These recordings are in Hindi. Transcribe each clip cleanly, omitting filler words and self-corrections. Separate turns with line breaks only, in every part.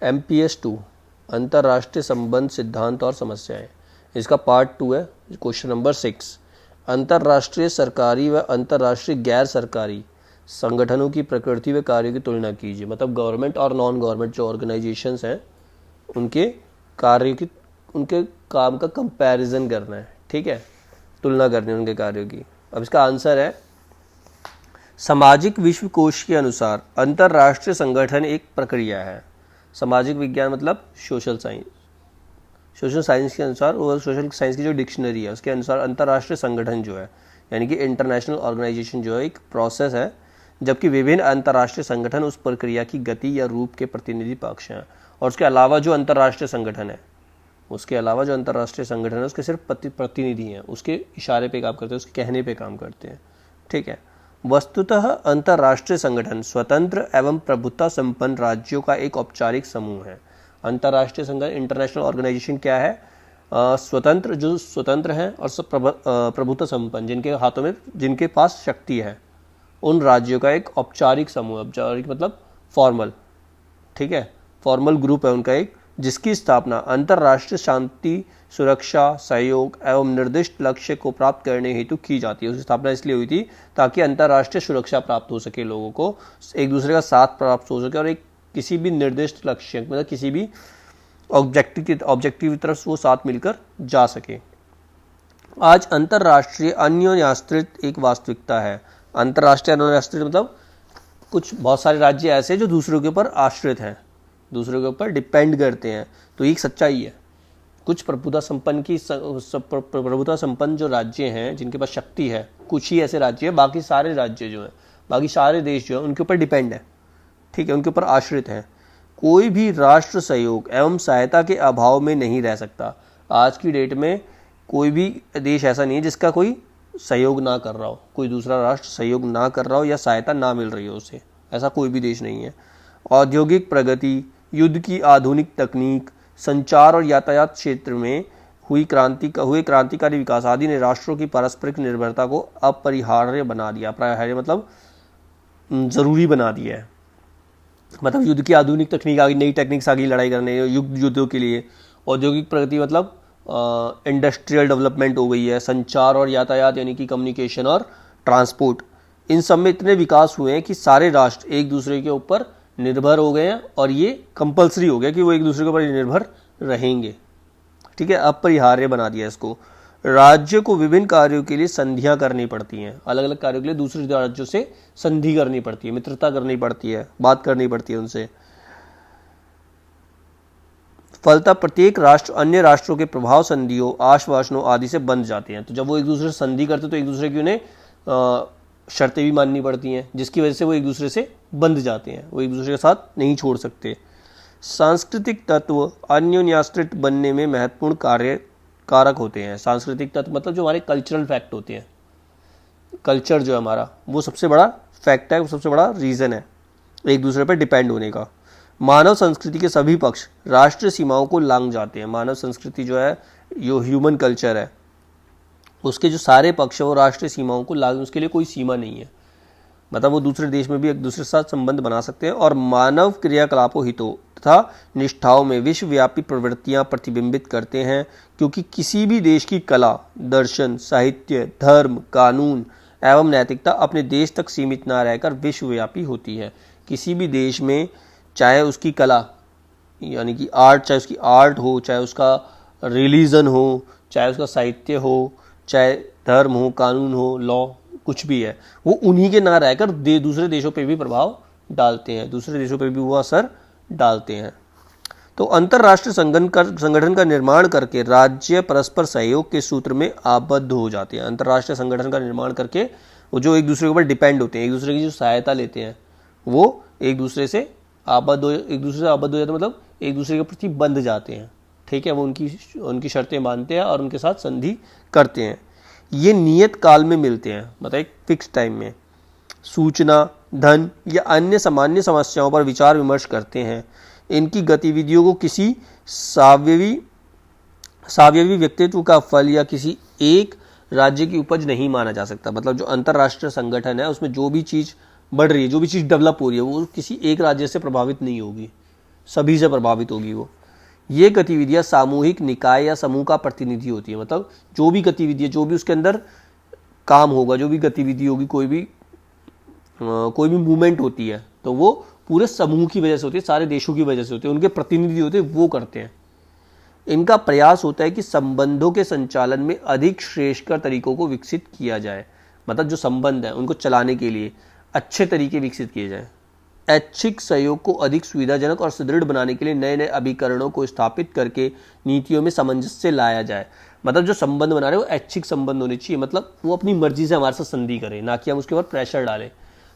MPS 2 अंतर्राष्ट्रीय संबंध सिद्धांत और समस्याएं, इसका पार्ट 2 है, क्वेश्चन नंबर 6। अंतर्राष्ट्रीय सरकारी व अंतर्राष्ट्रीय गैर सरकारी संगठनों की प्रकृति व कार्यों की तुलना कीजिए। मतलब गवर्नमेंट और नॉन गवर्नमेंट जो ऑर्गेनाइजेशंस हैं उनके कार्यों की, उनके काम का कंपैरिजन करना है, ठीक है, तुलना करनी है उनके कार्यों की। अब इसका आंसर है, सामाजिक विश्व कोश के अनुसार अंतर्राष्ट्रीय संगठन एक प्रक्रिया है। सामाजिक विज्ञान मतलब सोशल साइंस, सोशल साइंस के अनुसार और सोशल साइंस की जो डिक्शनरी है उसके अनुसार अंतर्राष्ट्रीय संगठन जो है यानी कि इंटरनेशनल ऑर्गेनाइजेशन जो है एक प्रोसेस है, जबकि विभिन्न अंतर्राष्ट्रीय संगठन उस प्रक्रिया की गति या रूप के प्रतिनिधि पक्ष हैं। और उसके अलावा जो अंतर्राष्ट्रीय संगठन है, उसके अलावा जो अंतर्राष्ट्रीय संगठन है उसके सिर्फ प्रतिनिधि हैं, उसके इशारे पे काम करते हैं, उसके कहने पे काम करते हैं, ठीक है। वस्तुतः अंतर्राष्ट्रीय संगठन स्वतंत्र एवं प्रभुता संपन्न राज्यों का एक औपचारिक समूह है। अंतर्राष्ट्रीय संगठन, इंटरनेशनल ऑर्गेनाइजेशन क्या है? स्वतंत्र, जो स्वतंत्र हैं और प्रभुता संपन्न, जिनके हाथों में, जिनके पास शक्ति है, उन राज्यों का एक औपचारिक समूह। औपचारिक मतलब फॉर्मल, ठीक है, फॉर्मल ग्रुप है उनका एक, जिसकी स्थापना अंतर्राष्ट्रीय शांति, सुरक्षा, सहयोग एवं निर्दिष्ट लक्ष्य को प्राप्त करने हेतु की जाती है। उसकी स्थापना इसलिए हुई थी ताकि अंतर्राष्ट्रीय सुरक्षा प्राप्त हो सके, लोगों को एक दूसरे का साथ प्राप्त हो सके और एक किसी भी निर्दिष्ट लक्ष्य, मतलब किसी भी ऑब्जेक्टिव की तरफ वो साथ मिलकर जा सके। आज अंतर्राष्ट्रीय अन्योन्याश्रित एक वास्तविकता है। अंतर्राष्ट्रीय अन्योन्याश्रित मतलब कुछ बहुत सारे राज्य ऐसे जो दूसरों के ऊपर आश्रित हैं, दूसरों के ऊपर डिपेंड करते हैं, तो एक सच्चाई है। कुछ प्रभुता संपन्न जो राज्य हैं, जिनके पास शक्ति है, कुछ ही ऐसे राज्य हैं, बाकी सारे राज्य जो हैं, बाकी सारे देश जो हैं उनके ऊपर डिपेंड है, ठीक है, उनके ऊपर आश्रित हैं। कोई भी राष्ट्र सहयोग एवं सहायता के अभाव में नहीं रह सकता। आज की डेट में कोई भी देश ऐसा नहीं है जिसका कोई सहयोग ना कर रहा हो, कोई दूसरा राष्ट्र सहयोग ना कर रहा हो या सहायता ना मिल रही हो उसे, ऐसा कोई भी देश नहीं है। औद्योगिक प्रगति, युद्ध की आधुनिक तकनीक, संचार और यातायात क्षेत्र में हुए क्रांतिकारी विकास आदि ने राष्ट्रों की पारस्परिक निर्भरता को अपरिहार्य बना दिया। अपरिहार्य मतलब जरूरी बना दिया है। मतलब युद्ध की आधुनिक तकनीक आ गई, नई टेक्निक्स आ गई लड़ाई करने, युद्धों के लिए। औद्योगिक प्रगति मतलब इंडस्ट्रियल डेवलपमेंट हो गई है। संचार और यातायात यानी कि कम्युनिकेशन और ट्रांसपोर्ट, इन सब में इतने विकास हुए हैं कि सारे राष्ट्र एक दूसरे के ऊपर निर्भर हो गए हैं और ये कंपलसरी हो गया कि वो एक दूसरे के ऊपर निर्भर रहेंगे, ठीक है, अपरिहार्य बना दिया इसको। राज्य को विभिन्न कार्यों के लिए संधियां करनी पड़ती हैं, अलग अलग कार्यों के लिए दूसरे राज्यों से संधि करनी पड़ती है, मित्रता करनी पड़ती है, बात करनी पड़ती है उनसे। फलतः प्रत्येक राष्ट्र अन्य राष्ट्रों के प्रभाव, संधियों, आश्वासनों आदि से बंध जाते हैं। तो जब वो एक दूसरे से संधि करते तो एक दूसरे की उन्हें शर्तें भी माननी पड़ती हैं, जिसकी वजह से वो एक दूसरे से बंध जाते हैं, वो एक दूसरे के साथ नहीं छोड़ सकते। सांस्कृतिक तत्व अन्योन्याश्रित बनने में महत्वपूर्ण कारक होते हैं। सांस्कृतिक तत्व मतलब जो हमारे कल्चरल फैक्ट होते हैं, कल्चर जो है हमारा, वो सबसे बड़ा फैक्ट है, वो सबसे बड़ा रीज़न है एक दूसरे पर डिपेंड होने का। मानव संस्कृति के सभी पक्ष राष्ट्रीय सीमाओं को लांघ जाते हैं। मानव संस्कृति जो है, जो ह्यूमन कल्चर है, उसके जो सारे पक्ष है वो राष्ट्रीय सीमाओं को लांघ, उसके लिए कोई सीमा नहीं है। मतलब वो दूसरे देश में भी एक दूसरे के साथ संबंध बना सकते हैं और मानव क्रियाकलापों, हितों तथा निष्ठाओं में विश्वव्यापी प्रवृत्तियां प्रतिबिंबित करते हैं, क्योंकि किसी भी देश की कला, दर्शन, साहित्य, धर्म, कानून एवं नैतिकता अपने देश तक सीमित ना रहकर विश्वव्यापी होती है। किसी भी देश में चाहे उसकी कला यानी कि आर्ट, चाहे उसकी आर्ट हो, चाहे उसका रिलीजन हो, चाहे उसका साहित्य हो, चाहे धर्म हो, कानून हो, लॉ, कुछ भी है, वो उन्हीं के ना रहकर दूसरे देशों पे भी प्रभाव डालते हैं, दूसरे देशों पे भी वो असर डालते हैं। तो अंतर्राष्ट्रीय संगठन का निर्माण करके राज्य परस्पर सहयोग के सूत्र में आबद्ध हो जाते हैं। अंतर्राष्ट्रीय संगठन का निर्माण करके वो जो एक दूसरे के ऊपर डिपेंड होते हैं, एक दूसरे की जो सहायता लेते हैं, वो एक दूसरे से आबद्ध हो जाते हैं, मतलब एक दूसरे के प्रति बंध जाते हैं, ठीक है, वो उनकी शर्तें मानते हैं और उनके साथ संधि करते हैं। ये नियत काल में मिलते हैं, मतलब एक फिक्स टाइम में, सूचना, धन या अन्य सामान्य समस्याओं पर विचार विमर्श करते हैं। इनकी गतिविधियों को किसी सावयवी व्यक्तित्व का फल या किसी एक राज्य की उपज नहीं माना जा सकता। मतलब जो अंतर्राष्ट्रीय संगठन है उसमें जो भी चीज़ बढ़ रही है, जो भी चीज़ डेवलप हो रही है, वो किसी एक राज्य से प्रभावित नहीं होगी, सभी से प्रभावित होगी वो। ये गतिविधियां सामूहिक निकाय या समूह का प्रतिनिधि होती है, मतलब जो भी गतिविधि, जो भी उसके अंदर काम होगा, जो भी गतिविधि होगी, कोई भी मूवमेंट होती है, तो वो पूरे समूह की वजह से होती है, सारे देशों की वजह से होती है, उनके प्रतिनिधि होते हैं, वो करते हैं। इनका प्रयास होता है कि संबंधों के संचालन में अधिक श्रेष्ठकर तरीकों को विकसित किया जाए, मतलब जो संबंध है उनको चलाने के लिए अच्छे तरीके विकसित किए जाए। ऐच्छिक सहयोग को अधिक सुविधाजनक और सुदृढ़ बनाने के लिए नए नए अभिकरणों को स्थापित करके नीतियों में सामंजस्य लाया जाए। मतलब जो संबंध बना रहे हो ऐच्छिक संबंध होने चाहिए, मतलब वो अपनी मर्जी से हमारे साथ संधि करे, ना कि हम उसके ऊपर प्रेशर डालें।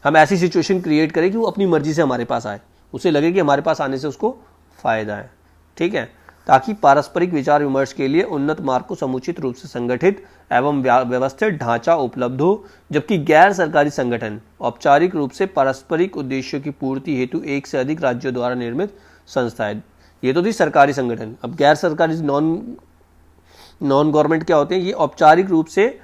हम ऐसी सिचुएशन क्रिएट करें कि वो अपनी मर्जी से हमारे पास आए, उसे लगे कि हमारे पास आने से उसको फायदा है, ठीक है, ताकि पारस्परिक विचार विमर्श के लिए उन्नत मार्ग को समुचित रूप से संगठित एवं व्यवस्थित ढांचा उपलब्ध हो। जबकि गैर सरकारी संगठन औपचारिक रूप से पारस्परिक उद्देश्यों की पूर्ति हेतु एक से अधिक राज्यों द्वारा निर्मित संस्थाएं। ये तो थी सरकारी संगठन। अब गैर सरकारी नॉन गवर्नमेंट क्या होते हैं? ये औपचारिक रूप से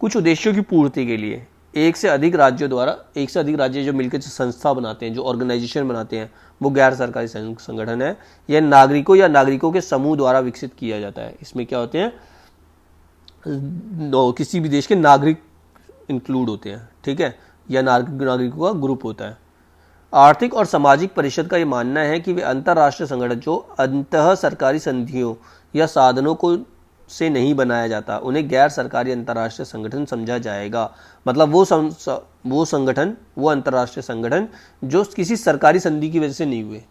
कुछ उद्देश्यों की पूर्ति के लिए एक से अधिक राज्यों द्वारा, एक से अधिक राज्य जो मिलकर संस्था बनाते हैं, जो ऑर्गेनाइजेशन बनाते हैं, वो गैर सरकारी संगठन है। यह नागरिकों या नागरिकों के समूह द्वारा विकसित किया जाता है। इसमें क्या होते हैं? किसी भी देश के नागरिक इंक्लूड होते हैं, ठीक है, या नागरिकों का ग्रुप होता है। आर्थिक और सामाजिक परिषद का यह मानना है कि वे अंतर्राष्ट्रीय संगठन जो अंतः सरकारी संधियों या साधनों को से नहीं बनाया जाता, उन्हें गैर सरकारी अंतर्राष्ट्रीय संगठन समझा जाएगा। मतलब वो संगठन, वो अंतर्राष्ट्रीय संगठन जो किसी सरकारी संधि की वजह से नहीं हुए,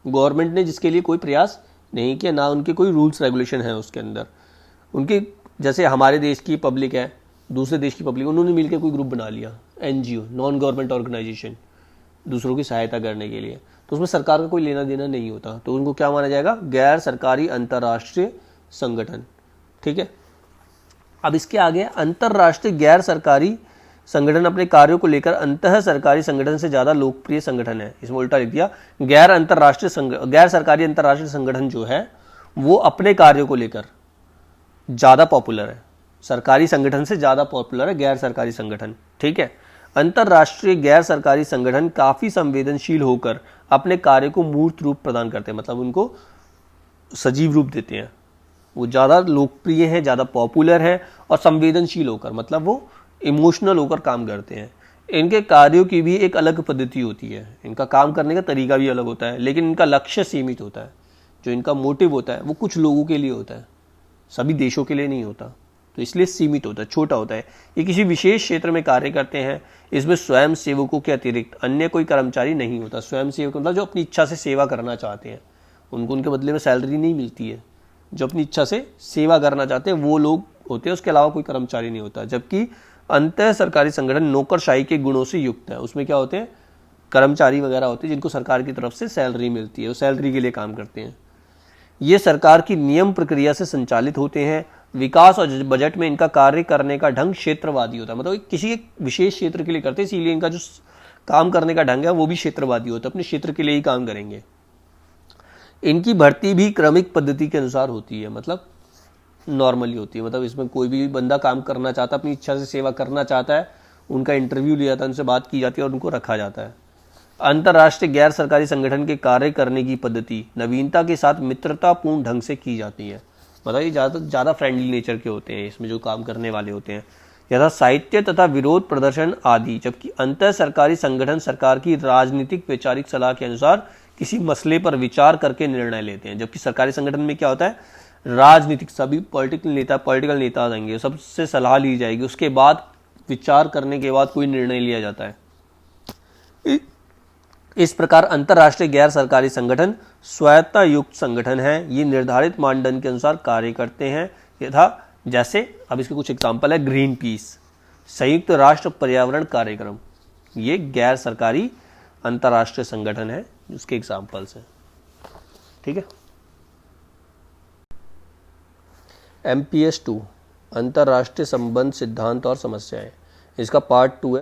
गवर्नमेंट ने जिसके लिए कोई प्रयास नहीं किया, ना उनके कोई रूल्स रेगुलेशन है उसके अंदर। उनके जैसे हमारे देश की पब्लिक है, दूसरे देश की पब्लिक, उन्होंने मिलकर कोई ग्रुप बना लिया, एनजीओ, नॉन गवर्नमेंट ऑर्गेनाइजेशन, दूसरों की सहायता करने के लिए, तो उसमें सरकार का कोई लेना देना नहीं होता, तो उनको क्या माना जाएगा? गैर सरकारी अंतर्राष्ट्रीय संगठन, ठीक है। अब इसके आगे अंतर्राष्ट्रीय गैर सरकारी संगठन अपने कार्यों को लेकर अंतः सरकारी संगठन से ज्यादा लोकप्रिय संगठन है। इसमें उल्टा लिख दिया, गैर सरकारी अंतर्राष्ट्रीय संगठन जो है वो अपने कार्यों को लेकर ज्यादा पॉपुलर है, सरकारी संगठन से ज्यादा पॉपुलर है गैर सरकारी संगठन, ठीक है। अंतर्राष्ट्रीय गैर सरकारी संगठन काफी संवेदनशील होकर अपने कार्य को मूर्त रूप प्रदान करते हैं, मतलब उनको सजीव रूप देते हैं। वो ज़्यादा लोकप्रिय है, ज़्यादा पॉपुलर है, और संवेदनशील होकर, मतलब वो इमोशनल होकर काम करते हैं। इनके कार्यों की भी एक अलग पद्धति होती है, इनका काम करने का तरीका भी अलग होता है, लेकिन इनका लक्ष्य सीमित होता है। जो इनका मोटिव होता है वो कुछ लोगों के लिए होता है, सभी देशों के लिए नहीं होता, तो इसलिए सीमित होता है, छोटा होता है। ये किसी विशेष क्षेत्र में कार्य करते हैं। इसमें स्वयं सेवकों के अतिरिक्त अन्य कोई कर्मचारी नहीं होता। स्वयं सेवक मतलब जो अपनी इच्छा से सेवा करना चाहते हैं, उनको उनके बदले में सैलरी नहीं मिलती है। जो अपनी इच्छा से सेवा करना चाहते हैं वो लोग होते हैं, उसके अलावा कोई कर्मचारी नहीं होता। जबकि अंतः सरकारी संगठन नौकरशाही के गुणों से युक्त है। उसमें क्या होते हैं? कर्मचारी वगैरह होते हैं जिनको सरकार की तरफ से सैलरी मिलती है, वो सैलरी के लिए काम करते हैं। ये सरकार की नियम प्रक्रिया से संचालित होते हैं। विकास और बजट में इनका कार्य करने का ढंग क्षेत्रवादी होता है, मतलब किसी एक विशेष क्षेत्र के लिए करते हैं, इसीलिए इनका जो काम करने का ढंग है वो भी क्षेत्रवादी होता है, अपने क्षेत्र के लिए ही काम करेंगे। इनकी भर्ती भी क्रमिक पद्धति के अनुसार होती है, मतलब नॉर्मली होती है। मतलब इसमें कोई भी बंदा काम करना चाहता है, अपनी इच्छा से सेवा करना चाहता है, उनका इंटरव्यू लिया जाता है, उनसे बात की जाती है और उनको रखा जाता है। अंतर्राष्ट्रीय गैर सरकारी संगठन के कार्य करने की पद्धति नवीनता के साथ मित्रतापूर्ण ढंग से की जाती है। मतलब ये ज़्यादा फ्रेंडली नेचर के होते हैं इसमें जो काम करने वाले होते हैं, यथा साहित्य तथा विरोध प्रदर्शन आदि। जबकि अंतर सरकारी संगठन सरकार की राजनीतिक वैचारिक सलाह के अनुसार किसी मसले पर विचार करके निर्णय लेते हैं। जबकि सरकारी संगठन में क्या होता है? राजनीतिक, सभी पॉलिटिकल नेता आएंगे, सबसे सलाह ली जाएगी, उसके बाद विचार करने के बाद कोई निर्णय लिया जाता है। इस प्रकार अंतर्राष्ट्रीय गैर सरकारी संगठन स्वायत्ता युक्त संगठन है। ये निर्धारित मानदंड के अनुसार कार्य करते हैं, यथा जैसे अब इसके कुछ एग्जाम्पल है। ग्रीन पीस, संयुक्त राष्ट्र पर्यावरण कार्यक्रम, ये गैर सरकारी अंतर्राष्ट्रीय संगठन है, उसके एग्जाम्पल्स हैं, ठीक है। MPS 2 अंतर्राष्ट्रीय संबंध सिद्धांत और समस्याएं, इसका पार्ट 2 है।